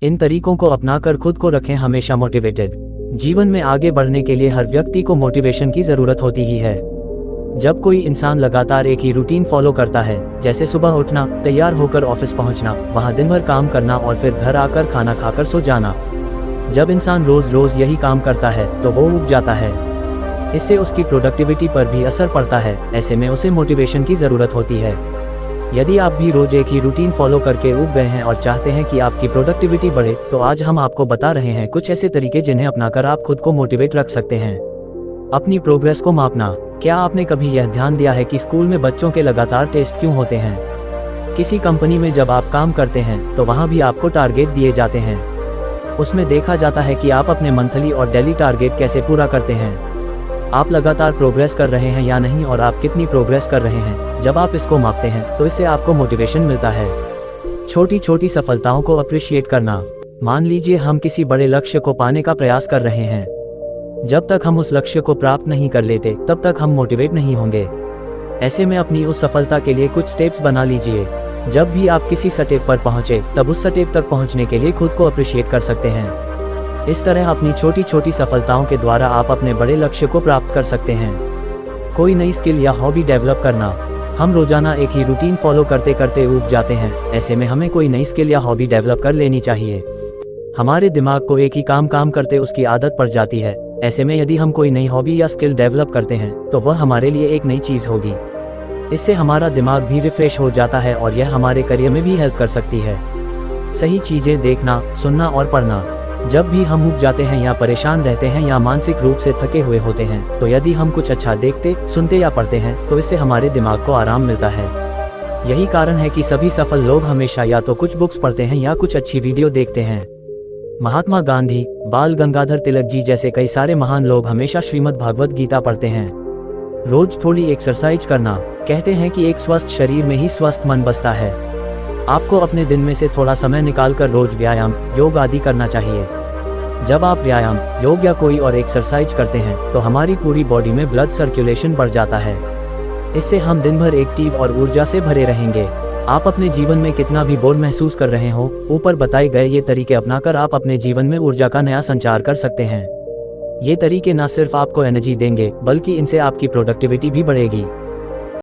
इन तरीकों को अपनाकर खुद को रखें हमेशा मोटिवेटेड। जीवन में आगे बढ़ने के लिए हर व्यक्ति को मोटिवेशन की ज़रूरत होती ही है। जब कोई इंसान लगातार एक ही रूटीन फॉलो करता है, जैसे सुबह उठना, तैयार होकर ऑफिस पहुंचना, वहां दिन भर काम करना और फिर घर आकर खाना खाकर सो जाना, जब इंसान रोज़ रोज़ यही काम करता है तो वो ऊब जाता है। इससे उसकी प्रोडक्टिविटी पर भी असर पड़ता है। ऐसे में उसे मोटिवेशन की ज़रूरत होती है। यदि आप भी रोज़ एक ही रूटीन फॉलो करके ऊब गए हैं और चाहते हैं कि आपकी प्रोडक्टिविटी बढ़े, तो आज हम आपको बता रहे हैं कुछ ऐसे तरीके जिन्हें अपनाकर आप खुद को मोटिवेट रख सकते हैं। अपनी प्रोग्रेस को मापना। क्या आपने कभी यह ध्यान दिया है कि स्कूल में बच्चों के लगातार टेस्ट क्यों होते हैं? किसी कंपनी में जब आप काम करते हैं तो वहाँ भी आपको टारगेट दिए जाते हैं। उसमें देखा जाता है कि आप अपने मंथली और डेली टारगेट कैसे पूरा करते हैं, आप लगातार प्रोग्रेस कर रहे हैं या नहीं और आप कितनी प्रोग्रेस कर रहे हैं। जब आप इसको मापते हैं तो इससे आपको मोटिवेशन मिलता है। छोटी छोटी सफलताओं को अप्रिशिएट करना। मान लीजिए हम किसी बड़े लक्ष्य को पाने का प्रयास कर रहे हैं। जब तक हम उस लक्ष्य को प्राप्त नहीं कर लेते तब तक हम मोटिवेट नहीं होंगे। ऐसे में अपनी उस सफलता के लिए कुछ स्टेप्स बना लीजिए। जब भी आप किसी स्टेप पर पहुंचे तब उस स्टेप तक पहुंचने के लिए खुद को अप्रिशिएट कर सकते हैं। इस तरह अपनी छोटी छोटी सफलताओं के द्वारा आप अपने बड़े लक्ष्य को प्राप्त कर सकते हैं। कोई नई स्किल या हॉबी डेवलप करना। हम रोजाना एक ही रूटीन फॉलो करते करते ऊब जाते हैं। ऐसे में हमें कोई नई स्किल या हॉबी डेवलप कर लेनी चाहिए। हमारे दिमाग को एक ही काम करते उसकी आदत पड़ जाती है। ऐसे में यदि हम कोई नई हॉबी या स्किल डेवलप करते हैं तो वह हमारे लिए एक नई चीज़ होगी। इससे हमारा दिमाग भी रिफ्रेश हो जाता है और यह हमारे करियर में भी हेल्प कर सकती है। सही चीज़ें देखना, सुनना और पढ़ना। जब भी हम ऊब जाते हैं या परेशान रहते हैं या मानसिक रूप से थके हुए होते हैं, तो यदि हम कुछ अच्छा देखते, सुनते या पढ़ते हैं तो इससे हमारे दिमाग को आराम मिलता है। यही कारण है कि सभी सफल लोग हमेशा या तो कुछ बुक्स पढ़ते हैं या कुछ अच्छी वीडियो देखते हैं। महात्मा गांधी, बाल गंगाधर तिलक जी जैसे कई सारे महान लोग हमेशा श्रीमद् भागवत गीता पढ़ते हैं। रोज थोड़ी एक्सरसाइज करना। कहते हैं कि एक स्वस्थ शरीर में ही स्वस्थ मन बसता है। आपको अपने दिन में से थोड़ा समय निकालकर रोज व्यायाम, योग आदि करना चाहिए। जब आप व्यायाम, योग या कोई और एक्सरसाइज करते हैं तो हमारी पूरी बॉडी में ब्लड सर्कुलेशन बढ़ जाता है। इससे हम दिन भर एक्टिव और ऊर्जा से भरे रहेंगे। आप अपने जीवन में कितना भी बोर महसूस कर रहे हो, ऊपर बताए गए ये तरीके अपनाकर आप अपने जीवन में ऊर्जा का नया संचार कर सकते हैं। ये तरीके न सिर्फ आपको एनर्जी देंगे बल्कि इनसे आपकी प्रोडक्टिविटी भी बढ़ेगी।